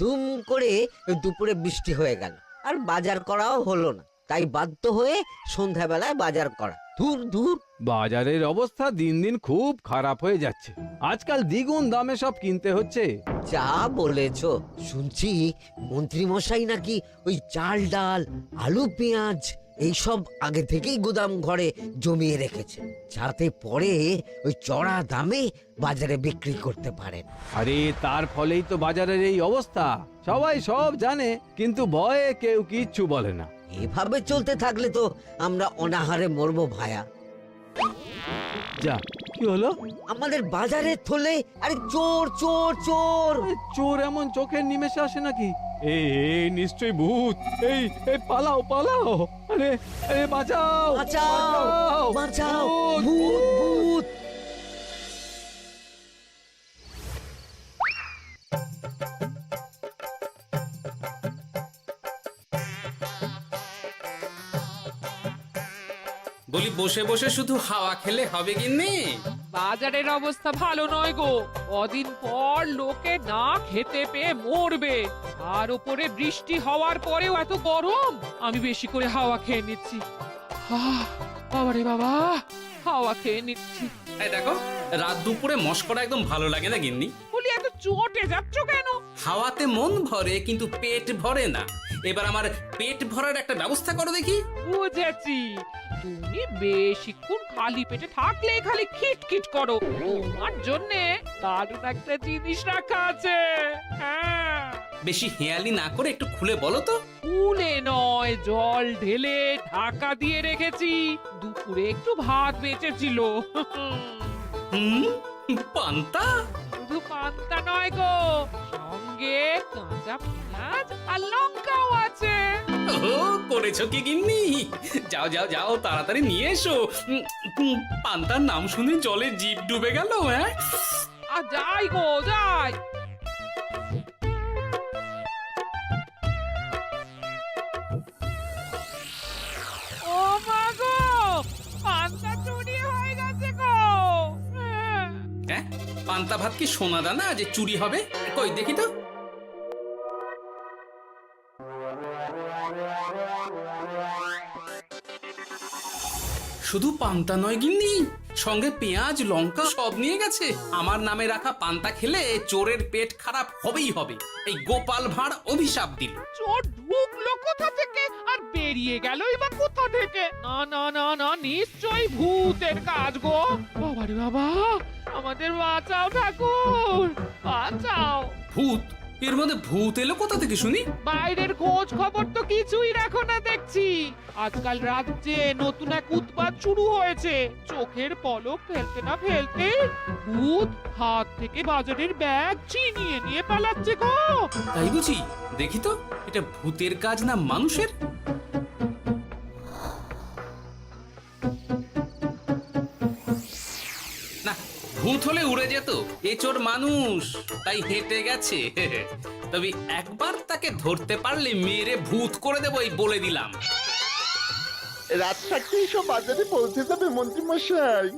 দুম করে দুপুরে বৃষ্টি হয়ে গেল, আর বাজার করাও হলো না। তাই বাধ্য হয়ে সন্ধ্যাবেলায় বাজার করা। ধুর ধুর। বাজারের অবস্থা দিন দিন খুব খারাপ হয়ে যাচ্ছে। আজকাল দ্বিগুণ দামে সব কিনতে হচ্ছে। যা বলেছ। শুনছি মন্ত্রী মশাই নাকি ওই চাল ডাল আলু পেঁয়াজ এইসব আগে থেকেই গুদাম ঘরে জমিয়ে রেখেছে, যাতে পরে ওই চড়া দামে বাজারে বিক্রি করতে পারেন। আরে তার ফলেই তো বাজারের এই অবস্থা। সবাই সব জানে, কিন্তু ভয়ে কেউ কিচ্ছু বলে না। এভাবে চলতে থাকলে তো আমরা অনাহারে মরবো ভায়া। যা, কি হলো? আমাদের বাজারে থলে আরে চোর চোর চোর। এ, চোর এমন চোখের নিমেষে আসে নাকি? এই নিশ্চয়ই ভূত। এই এই পালাও পালাও। আরে আরে বাঁচাও বাঁচাও বাঁচাও, ভূত ভূত। বলি বসে বসে শুধু হাওয়া খেলে হবে গিন্নি? বাজারের অবস্থা ভালো নয় গো। কদিন পর লোকে না খেতে পেয়ে মরবে। আর উপরে বৃষ্টি হওয়ার পরেও এত গরম। আমি বেশি করে হাওয়া খেয়ে নিচ্ছি। বাবারে বাবা, হাওয়া খেয়ে নিচ্ছি। এই দেখো, রাত দুপুরে মস্করা একদম ভালো লাগে না গিন্নি। বলি এত চটে যাচ্ছ কেন? হাওয়াতে মন ভরে কিন্তু পেট ভরে না। এবার আমার পেট ভরার একটা ব্যবস্থা করো দেখি। বুঝেছি, তুমি বেশিক্ষণ খালি পেটে থাকলে খালি খিটখিট করো। তোমার জন্যে দারুণ একটা জিনিস রাখা আছে। হ্যাঁ, বেশি হেয়ালি না করে একটু খুলে বলো তো। ফুলে নয়, জল ঢেলে ঢাকা দিয়ে রেখেছি। দুপুরে একটু ভাত বেঁচেছিল। হুম, পান্তা? শুধু পান্তা নয় গো, সঙ্গে কাঁচা পেঁয়াজ আর লঙ্কাও আছে। ও, করেছো কি গিন্নি? যাও যাও যাও, তাড়াতাড়ি নিয়ে এসো। পান্তার নাম শুনে জলে জিভ ডুবে গেল। হ্যাঁ, আর যাই গো যাই। ও মা গো, পান্তা চুরি হয়ে গেছে গো। হ্যাঁ, পান্তা ভাত কি সোনা দানা যে চুরি হবে? কই দেখি তো। শুধু পান্তা নয় গিন্নি, সঙ্গে পেঁয়াজ লঙ্কা সব নিয়ে গেছে। আমার নামে রাখা পান্তা খেলে চোরের পেট খারাপ হবেই হবে। এই গোপাল ভাঁড় অভিশাপ দিল। চোর ঢুকলো কোথা থেকে আর বেরিয়ে গেলই বা কোথা থেকে? না না না না, নিশ্চয়ই ভূতের কাজ গো। বাবারে বাবা, আমাদের বাঁচাও ঠাকুর, বাঁচাও। ভূত? এর মধ্যে ভূত এলো কোথা থেকে শুনি? বাইরের খোঁজ খবর তো কিছুই রাখো না দেখছি। আজকাল রাজ্যে নতুন এক উৎপাত শুরু হয়েছে। চোখের পলক ফেলতে না ফেলতে ভূত হাত থেকে বাজারের ব্যাগ ছিনিয়ে নিয়ে পালাচ্ছে গো। তাই বুঝি? দেখি তো, এটা ভূতের কাজ না মানুষের? না, ভূত হলে উড়ে যেত। এ চোর মানুষ, তাই হেঁটে গেছে। তবে একবার তাকে ধরতে পারলে মেরে ভূত করে দেবো, এই বলে দিলাম। রাত থাকতেই সব বাজারে পৌঁছে যাবে মন্ত্রী মশাই।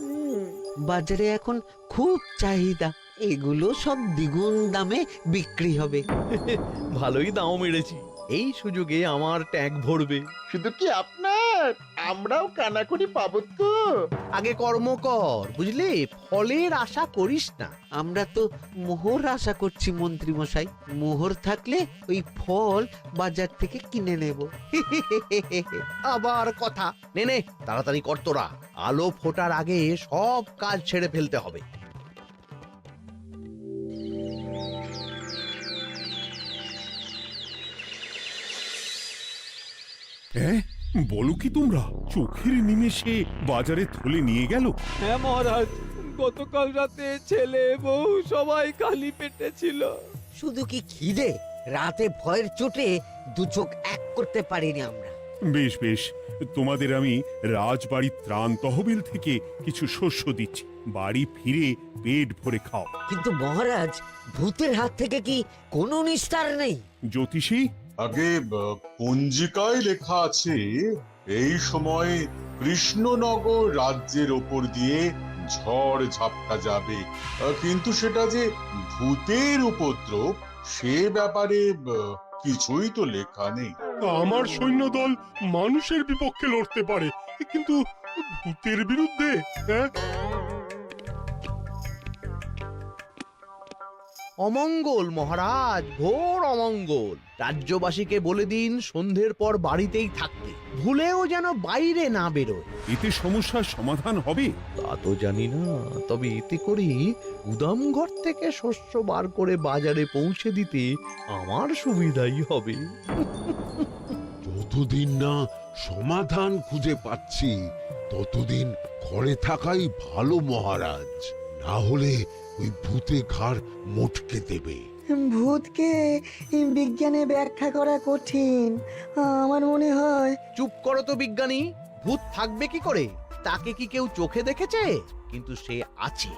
বাজারে এখন খুব চাহিদা, এগুলো সব দ্বিগুণ দামে বিক্রি হবে। ভালোই দাম মেরেছি, এই সুযোগে আমার ট্যাঙ্ক ভরবে। শুধু কি আপনার, আমরাও কানাকড়ি পাবো তো। আগে কর্ম কর, বুঝলি? ফলের আশা করিস না। আমরা তো মোহর আশা করছি মন্ত্রী মশাই। মোহর থাকলে ওই ফল বাজার থেকে কিনে নেব। আবার কথা নে নে, তাড়াতাড়ি কর তোরা। আলো ফোটার আগে সব কাজ ছেড়ে ফেলতে হবে। হ্যাঁ, বলো কি তোমরা? চোখের নিমেষে বাজারে থলে নিয়ে গেল? হ্যাঁ মহারাজ, গতকাল রাতে ছেলে বউ সবাই খালি পেটে ছিল। শুধু কি খিদে, রাতে ভয়ের চোটে দু চোখ এক করতে পারিনি আমরা। বেশ বেশ, তোমাদের আমি রাজবাড়ির ত্রাণ তহবিল থেকে কিছু শস্য দিচ্ছি। বাড়ি ফিরে পেট ভরে খাও। কিন্তু মহারাজ, ভূতের হাত থেকে কি কোনো নিস্তার নেই? জ্যোতিষী, আগে পঞ্জিকায় লেখা আছে এই সময় কৃষ্ণনগর রাজ্যের ওপর দিয়ে ঝড় ঝাপটা যাবে, কিন্তু সেটা যে ভূতের উপদ্রব সে ব্যাপারে কিছুই তো লেখা নেই। আমার সৈন্যদল মানুষের বিপক্ষে লড়তে পারে, কিন্তু ভূতের বিরুদ্ধে? হ্যাঁ, অমঙ্গল মহারাজ, ঘোর অমঙ্গল। রাজ্যবাসীকে বলে দিন সন্ধ্যের পর বাড়িতেই থাকতে, ভুলেও যেন বাইরে না বেরোয়। এতে সমস্যার সমাধান হবে? তা তো জানি না, তবে এতে করে গুদামঘর থেকে শস্য বার করে বাজারে পৌঁছে দিতে আমার সুবিধাই হবে। যতদিন না সমাধান খুঁজে পাচ্ছি ততদিন ঘরে থাকাই ভালো মহারাজ, না হলে ওই ভূতে ঘাড় মোটকে দেবে। ভূতকে বিজ্ঞানে ব্যাখ্যা করা কঠিন, আমার মনে হয়। চুপ করো তো বিজ্ঞানী, ভূত থাকবে কি করে? তাকে কি কেউ চোখে দেখেছে? কিন্তু সে আছে।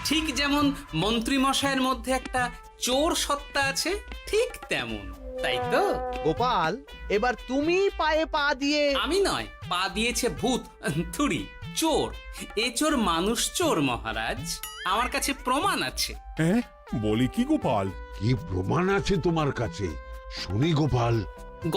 ঠিক যেমন মন্ত্রী মশাইয়ের মধ্যে একটা চোর সত্তা আছে, ঠিক তেমন, তাই তো? গোপাল, এবার তুমি পায়ে পা দিয়ে। আমি নয়, পা দিয়েছে ভূত, থুড়ি চোর। এ চোর মানুষ চোর মহারাজ, আমার কাছে প্রমাণ আছে। হ্যাঁ, বলে কি গোপাল? কি প্রমাণ আছে তোমার কাছে? শুনি গোপাল।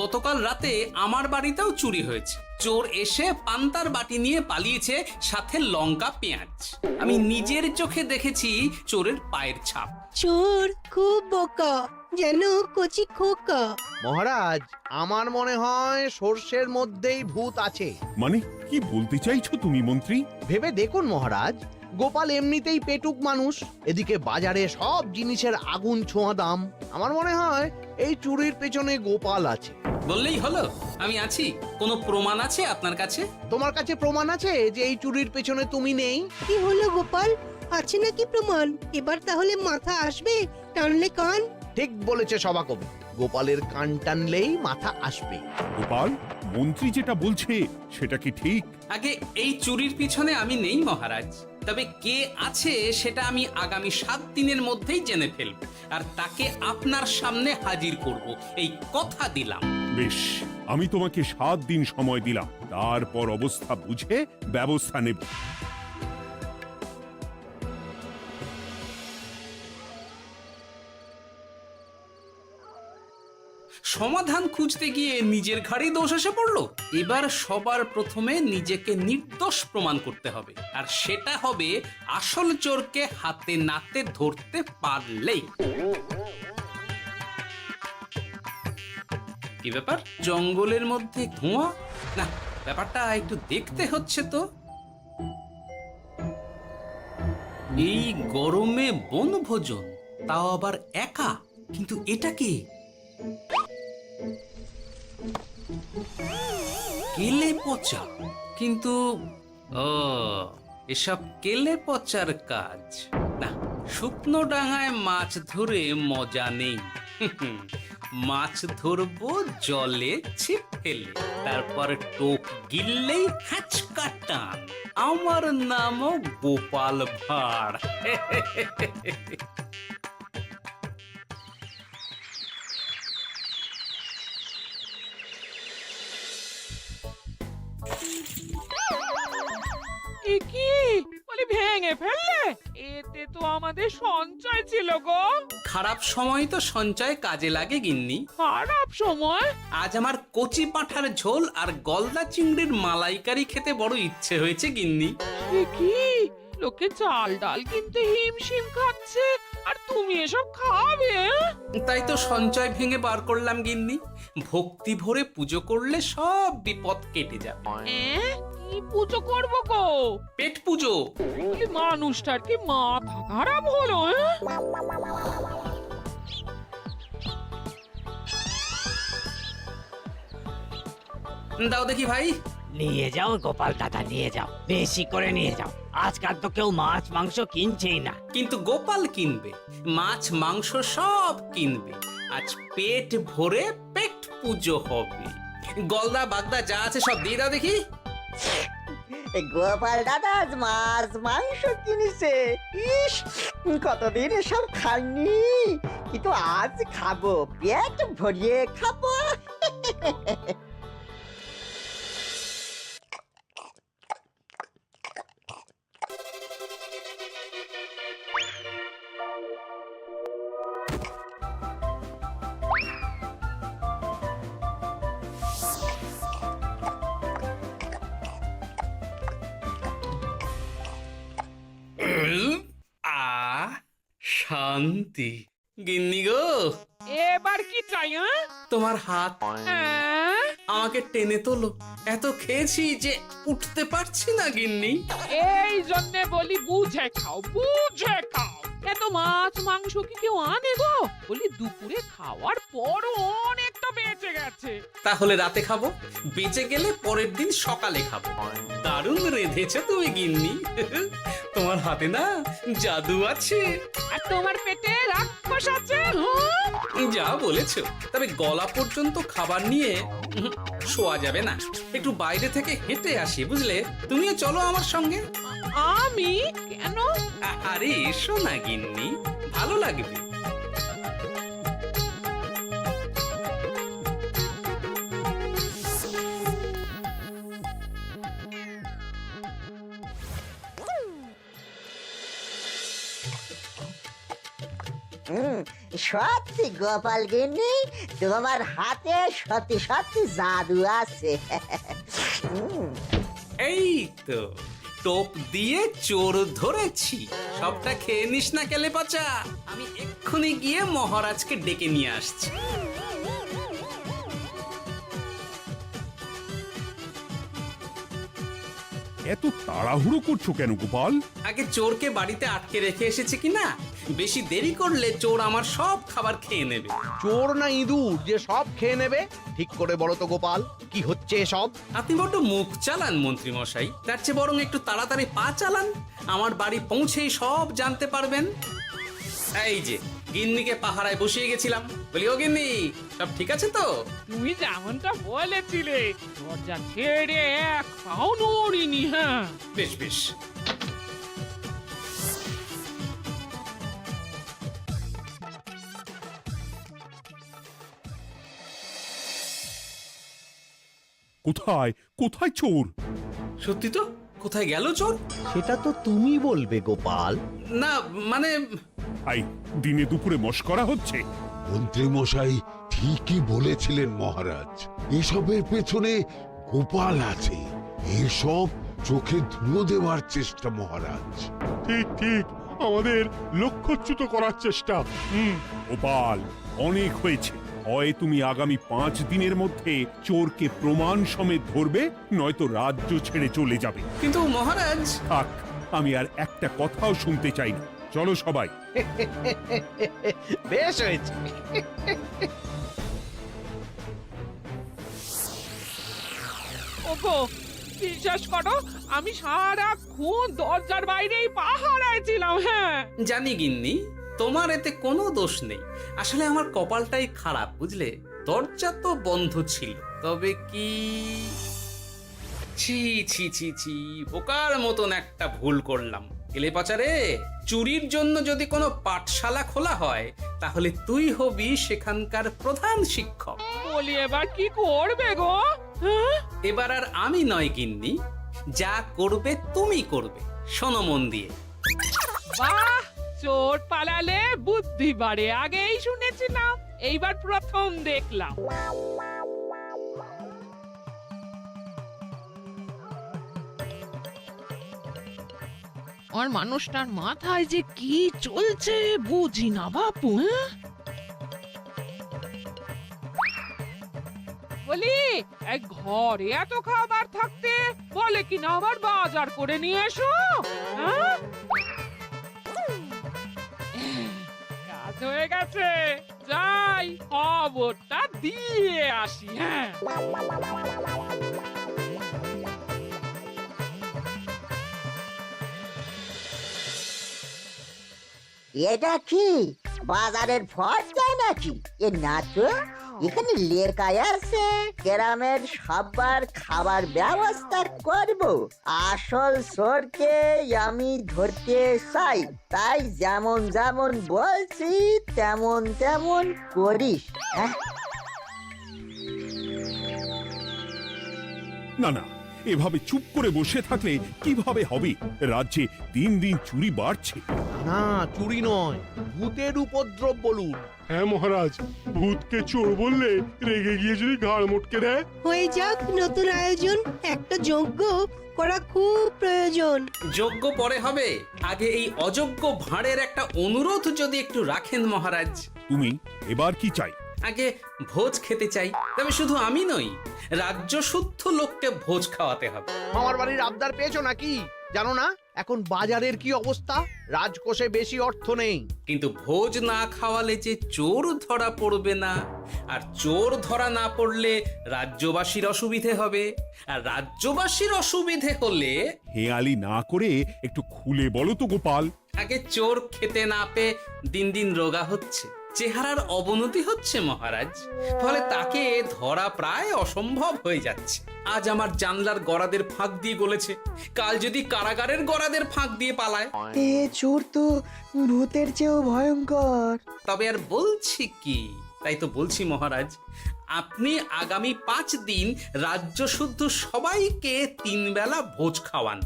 গতকাল রাতে আমার বাড়িতেও চুরি হয়েছে। চোর এসে পান্তার বাটি নিয়ে পালিয়েছে, সাথে লঙ্কা পেঁয়াজ। আমি নিজের চোখে দেখেছি চোরের পায়ের ছাপ। চোর খুব বোকা, যেন কচি খোকা। মহারাজ, আমার মনে হয় সর্ষের মধ্যেই ভূত আছে। মানে কি বলতে চাইছো তুমি মন্ত্রী? ভেবে দেখুন মহারাজ, গোপাল এমনিতেই পেটুক মানুষ, এদিকে বাজারে সব জিনিসের আগুন ছোঁয়া দাম। আমার মনে হয় এই চুরির পেছনে গোপাল আছে। বললেই হলো আমি আছি। কোনো প্রমাণ আছে আপনার কাছে? তোমার কাছে প্রমাণ আছে যে এই চুরির পেছনে তুমি নেই? কি হলো গোপাল, আছে নাকি প্রমাণ? এবার তাহলে মাথা আসবে, টানলে কান। ঠিক বলেছে সভাকবি, গোপালের কান টানলেই মাথা আসবে। গোপাল, মন্ত্রী যেটা বলছে সেটা কি ঠিক? আগে এই চুরির পিছনে আমি নেই মহারাজ, তবে কে আছে সেটা আমি আগামী 7 দিনের মধ্যেই জেনে ফেলব, আর তাকে আপনার সামনে হাজির করব, এই কথা দিলাম। বেশ, আমি তোমাকে 7 দিন সময় দিলাম, তারপর অবস্থা বুঝে ব্যবস্থা নেব। সমাধান খুঁজতে গিয়ে নিজের ঘাড়েই দোষ এসে পড়লো। এবার সবার প্রথমে নিজেকে নির্দোষ প্রমাণ করতে হবে, আর সেটা হবে আসল চোরকে হাতে নাতে ধরতে পারলেই। কি ব্যাপার, জঙ্গলের মধ্যে ধোঁয়া? না, ব্যাপারটা একটু দেখতে হচ্ছে তো। এই গরমে বনভোজন, তাও আবার একা, কিন্তু এটা কি? কেলে পচা, কিন্তু এসব কেলে পচার কাজ না। শুকনো ডাঙায় মাছ ধরে মজা নেই। মাছ ধরবো জলে ছিপ ফেলে, তারপর টোপ গিললেই হ্যাঁচকা টান। আমার নামও গোপাল ভাঁড়। কি বলি, ভেঙে ফেললে? এতে তো আমাদের সঞ্চয় ছিল গো। খারাপ সময় তো সঞ্চয় কাজে লাগে গিন্নি। খারাপ সময়? আজ আমার কচি পাঁঠার ঝোল আর গলদা চিংড়ির মালাইকারি খেতে বড় ইচ্ছে হয়েছে গিন্নি। কি লোকে চাল ডাল কিনতে হিমশিম খাচ্ছে, আর তুমি এসব খাবে? তাই তো সঞ্চয় ভেঙে বার করলাম গিন্নি। ভক্তি ভরে পুজো করলে সব বিপদ কেটে যাবে। কি পুজো করবো গো? পেট পুজো। মানুষটার কি মাথা খারাপ হলো? দাও দেখি ভাই। নিয়ে যাও গোপাল দাদা, নিয়ে যাও, বেশি করে নিয়ে যাও। আজকাল তো কেউ মাছ মাংস কিনছেই না। কিন্তু গোপাল কিনবে, মাছ মাংস সব কিনবে। আজ পেট ভরে পেট পুজো হবে। গলদা বাগদা যা আছে সব দিয়ে দাও দেখি। গোপাল দাদা আজ মাছ মাংস কিনেছে। ইস, কতদিন এসব খাইনি, কিন্তু আজ খাবো, পেট ভরিয়ে খাবো। শান্তি। গিন্নি গো, এবার কি চাই? তোমার হাত হ্যাঁ? আমাকে টেনে তোলো। এত খেয়েছি যে উঠতে পারছি না গিন্নি। এই জন্যে বলি বুঝে খাও, বুঝে খাও। এত মাছ মাংস কি কেউ আনে গো? বলি দুপুরে খাওয়ার পরও অনেকটা বেঁচে গেছে। তাহলে রাতে খাবো, বেঁচে গেলে পরের দিন সকালে খাবো। দারুণ রেঁধেছ তুমি গিন্নি। তোমার হাতে না জাদু আছে। আর তোমার পেটে রাক্ষস আছে। যা বলেছো, তবে গলা পর্যন্ত খাবার নিয়ে শোয়া যাবে না। একটু বাইরে থেকে হেঁটে আসি, বুঝলে? তুমিও চলো আমার সঙ্গে। আমি কেন? আরে এসো না গিন্নি, ভালো লাগবে। সত্যি গোপাল গিন্নি, তোমার হাতে সত্যি সত্যি জাদু আছে। এই তো টোপ দিয়ে চোর ধরেছি। সবটা খেয়ে নিস না কেলে পচা। আমি এক্ষুনি গিয়ে মহারাজকে ডেকে নিয়ে আসছি। এত তাড়াহুড়ো করছো কেন গোপাল? আগে চোরকে বাড়িতে আটকে রেখে এসেছে কিনা, বেশি দেরি করলে চোর আমার সব খাবার খেয়ে নেবে। চোর না ইঁদুর যে সব খেয়ে নেবে? ঠিক করে বলো তো গোপাল, কি হচ্ছে এসব? আপনি বড্ড মুখ চালান মন্ত্রী মশাই, তার চেয়ে বরং একটু তাড়াতাড়ি পা চালান। আমার বাড়ি পৌঁছেই সব জানতে পারবেন। এই যে গিন্নিকে পাহারায় বসিয়ে গেছিলাম, বলি ও গিন্নি, সব ঠিক আছে তো? তুমি যেমনটা বলেছিলে, দরজা ছেড়ে এক পাও নড়িনি। হ্যাঁ, বেশ বেশ। কোথায় কোথায় চোর? সত্যি তো, কোথায় গেল চোর? সেটা তো তুমি বলবে গোপাল। না মানে আই দিনে দুপুরে মশকরা হচ্ছে। মন্ত্রী মশাই ঠিকই বলেছিলেন মহারাজ, এসবের পেছনে গোপাল আছে। এসব চোখে ধুলো দেওয়ার চেষ্টা মহারাজ। ঠিক ঠিক, আমাদের লক্ষ্যচ্যুত করার চেষ্টা। গোপাল, অনেক হয়েছে। হয় তুমি আগামী 5 দিনের মধ্যে চোরকে প্রমাণ সমেত ধরবে, নয়তো রাজ্য ছেড়ে চলে যাবে। কিন্তু মহারাজ। থাক, আমি আর একটা কথাও শুনতে চাই না। চলো সবাই। বেশ হয়েছে। ওগো, বিশ্বাস করো, আমি সারাক্ষণ দরজার বাইরেই পাহারায় ছিলাম। হ্যাঁ, জানি গিন্নি, তোমার এতে কোনো দোষ নেই। আসলে আমার কপালটাই খারাপ, বুঝলে? দরজা তো বন্ধ ছিল, তবে কি ছি ছি ছি ছি, বোকার মতন একটা ভুল করলাম। এলে পাচারে, চুরির জন্য যদি কোনো পাঠশালা খোলা হয়, তাহলে তুই হবি সেখানকার প্রধান শিক্ষক। বলি এবার কি করবে গো? হ্যাঁ? এবার আর আমি নয় গিন্নি, যা করবে তুমি করবে। শোনো মন দিয়ে। বাহ, চোর পালালে বুদ্ধি বাড়ে, আগেই শুনেছিলাম, এইবার প্রথম দেখলাম। আর মানুষটার মাথায় যে কি চলছে বুঝি না বাপু। বলি, এক ঘরে এত খাবার থাকতে বলে কিনা আবার বাজার করে নিয়ে এসো। হ্যাঁ? কাজ হয়ে গেছে, যাই খবরটা দিয়ে আসি। হ্যাঁ, এটা কি বাজারের ফর্দা নাকি? এ না তো, এখানে লেখা আছে গ্রামের সবার খাবার ব্যবস্থা করব। আসল চোরকে আমি ধরতে চাই, তাই যেমন যেমন বলছি তেমন তেমন করিস। না না, এভাবে চুপ করে বসে থাকলে কিভাবে হবে? রাজ্যে দিন দিন চুরি বাড়ছে। না, চুরি নয়, ভূতের উপদ্রব বলুন। হ্যাঁ মহারাজ, ভূতকে চোর বললে রেগে গিয়ে যদি ঘাড় মোটকে দেয়। হয়ে যাক নতুন আয়োজন, একটা যজ্ঞ করা খুব প্রয়োজন। যোগ্য পরে হবে, আগে এই অযোগ্য ভাঁড়ের একটা অনুরোধ যদি একটু রাখেন মহারাজ। তুমি এবার কি চাই? আগে ভোজ খেতে চাই, তবে শুধু আমি নই, রাজ্য শুদ্ধ লোককে ভোজ খাওয়াতে হবে। আমার বাড়ির আবদার পেয়েছো নাকি? জানো না এখন বাজারের কি অবস্থা? রাজকোষে বেশি অর্থ নেই। কিন্তু ভোজ না খাওয়ালে যে চোর ধরা পড়বে না, আর চোর ধরা না পড়লে রাজ্যবাসীর অসুবিধে হবে, আর রাজ্যবাসীর অসুবিধে হলে হেয়ালি না করে একটু খুলে বলো তো গোপাল। আগে চোর খেতে না পেয়ে দিন দিন রোগা হচ্ছে, চেহারার অবনতি হচ্ছে মহারাজ, ফলে তাকে ধরা প্রায় অসম্ভব হয়ে যাচ্ছে। আজ আমার জানলার গড়াদের ফাঁক দিয়ে গলেছে, কাল যদি কারাগারের গড়াদের ফাঁক দিয়ে পালায়। এ চোর তো ভূতের চেয়েও ভয়ঙ্কর। তবে আর বলছি কি, তাই তো বলছি মহারাজ, আপনি আগামী 5 দিন রাজ্য শুদ্ধ সবাইকে 3 বেলা ভোজ খাওয়ান।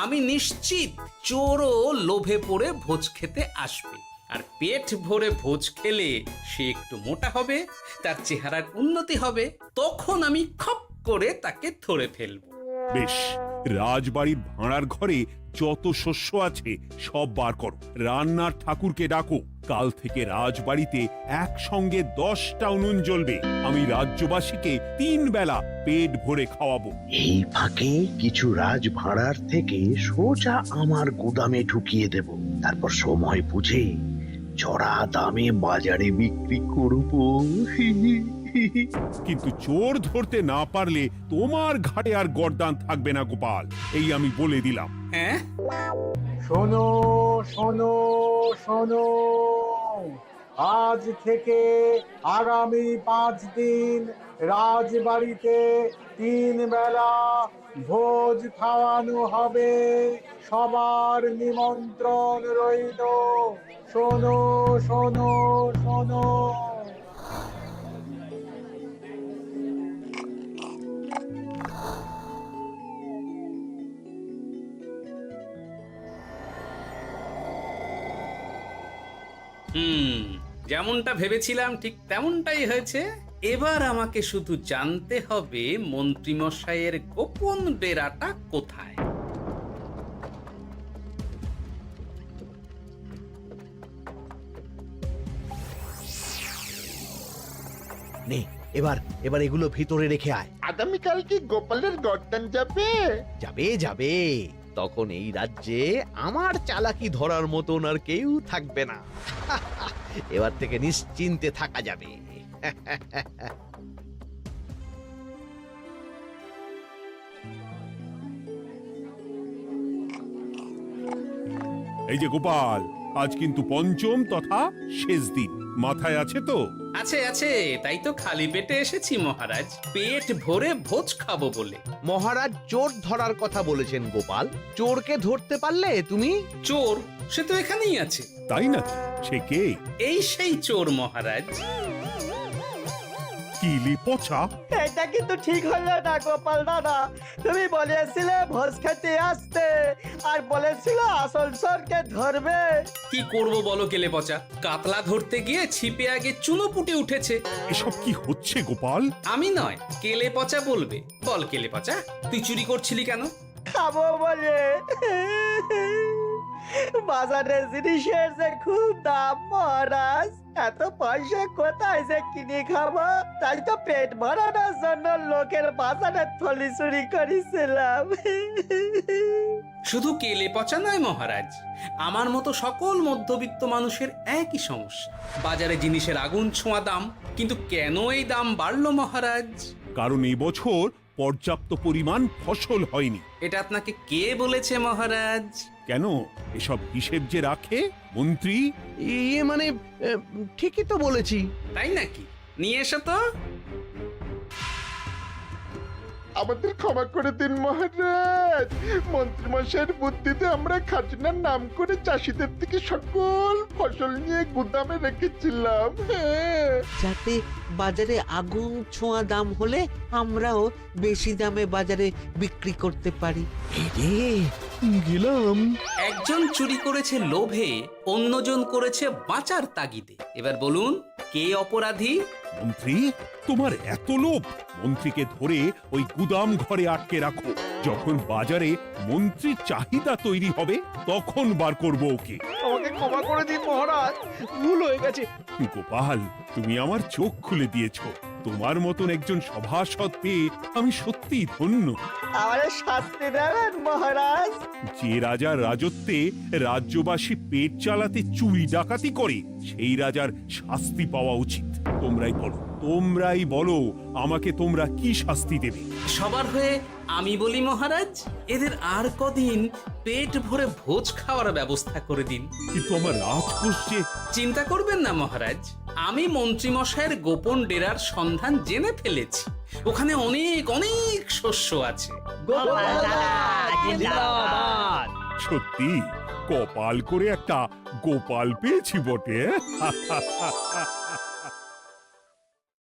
আমি নিশ্চিত চোরও লোভে পড়ে ভোজ খেতে আসবে, আর পেট ভরে ভোজ খেলে সে একটু মোটা হবে, তার চেহারার উন্নতি হবে, তখন আমি খপ করে তাকে ধরে ফেলবো। বেশ, রাজবাড়ির ভাড়ার ঘরে যত শস্য আছে সব বার করো, রান্নার ঠাকুরকে ডাকো। কাল থেকে রাজবাড়িতে একসঙ্গে 10টা উনুন জ্বলবে। আমি রাজ্যবাসীকে 3 বেলা পেট ভরে খাওয়াবো। এই ফাঁকে কিছু রাজ ভাড়ার থেকে সোজা আমার গুদামে ঢুকিয়ে দেব, তারপর সময় বুঝে চড়া দামে বাজারে বিক্রি করব। কিন্তু চোর ধরতে না পারলে তোমার ঘাটে আর গর্দান থাকবে না গোপাল, এই আমি বলে দিলাম। হ্যাঁ, শোনো শোনো শোনো, আজ থেকে আগামী 5 দিন রাজবাড়িতে 3 বেলা ভোজ খাওয়ানো হবে, সবার নিমন্ত্রণ রইল। শোনো শোনো শোনো। যেমনটা ভেবেছিলাম ঠিক তেমনটাই হয়েছে। এবার আমাকে শুধু জানতে হবে মন্ত্রীমশাইয়ের গোপন ডেরাটা কোথায়। নে, এবার এগুলো ভিতরে রেখে আয়। আগামীকাল কি গোপালের গর্দান যাবে? যাবে যাবে, তখন এই রাজ্যে আমার চালাকি ধরার মতন আর কেউ থাকবে না। এবার থেকে নিশ্চিন্তে থাকা যাবে। এই যে গোপাল, আজ কিন্তু পঞ্চম তথা শেষ দিন, মাথায় আছে তো? আছে আছে, তাই তো খালি পেটে এসেছি মহারাজ, পেট ভরে ভোজ খাবো বলে। মহারাজ চোর ধরার কথা বলেছেন গোপাল, চোরকে ধরতে পারলে তুমি? চোর সে তো এখানেই আছে। তাই নাকি? সে কে? এই সেই চোর মহারাজ। কিলি পচা, এটা কিন্তু ঠিক হলো না গোপাল দাদা। তুমি বলেছিলে ভোজ খেতে আসতে, আর বলেছিলে আসল চোরকে ধরবে। কি করব বলো কেলে পচা, কাতলা ধরতে গিয়ে ছিপে আগে চুনো পুটে উঠেছে। এসব কি হচ্ছে গোপাল? আমি নয়, কেলে পচা বলবে। বল কেলে পচা, তুই চুরি করছিলি কেন? খাবো বলে। বাজারে জিনিসের যে খুব দাম মহারাজ, এত পয়সা কোথায় যে কিনে খাবো, তাই তো পেট ভরানোর জন্য লোকের বাজারে থলি চুরি করেছিলাম। শুধু কেলে পচা নয় মহারাজ, আমার মতো সকল মধ্যবিত্ত মানুষের একই সমস্যা। বাজারে জিনিসের আগুন ছোঁয়া দাম, কিন্তু কেন এই দাম বাড়লো মহারাজ? কারণ এই বছর পর্যাপ্ত পরিমাণ ফসল হয়নি। এটা আপনাকে কে বলেছে মহারাজ? কেন, এসব হিসেব যে রাখে মন্ত্রী। ইয়ে মানে ঠিকই তো বলেছি। তাই নাকি? নিয়ে এসো তো। আমাদের ক্ষমা করে দিন মহারাজ। মন্ত্রীমশাইয়ের বুদ্ধিতে আমরা খাজনার নাম করে চাষিদের থেকে সকল ফসল নিয়ে গুদামে রেখেছিলাম। হ্যাঁ। যাতে বাজারে আগুন ছোঁয়া দাম হলে আমরাও বেশি দামে বাজারে বিক্রি করতে পারি। গেলাম। একজন চুরি করেছে লোভে, অন্যজন করেছে বাঁচার তাগিদে। এবার বলুন কে অপরাধী? মন্ত্রী, তোমার এত লোভ! মন্ত্রীকে ধরে ওই গুদাম ঘরে আটকে রাখো। যখন বাজারে মন্ত্রীর চাহিদা তৈরি হবে তখন বার করবো ওকে। আমাকে ক্ষমা করে দিন মহারাজ, ভুল হয়ে গেছে। গোপাল, তুমি আমার চোখ খুলে দিয়েছো। তোমার মতন একজন সভাসদ পেয়ে আমি সত্যিই ধন্য। আমারে শাস্তি দেবেন মহারাজ? যে রাজার রাজত্বে রাজ্যবাসী পেট চালাতে চুরি ডাকাতি করে সেই রাজার শাস্তি পাওয়া উচিত। তোমরাই বলো আমাকে তোমরা কি শাস্তি দেবে? সবার হয়ে আমি বলি মহারাজ, এদের আর কদিন পেট ভরে ভোজ খাওয়ার ব্যবস্থা করে দিন। কিন্তু আমার রাজকোষ যে... চিন্তা করবেন না মহারাজ, আমি মন্ত্রীমশাইয়ের গোপন ডেরার সন্ধান জেনে ফেলেছি। ওখানে অনেক অনেক শস্য আছে। সত্যি কপাল করে একটা গোপাল পেয়েছি বটে।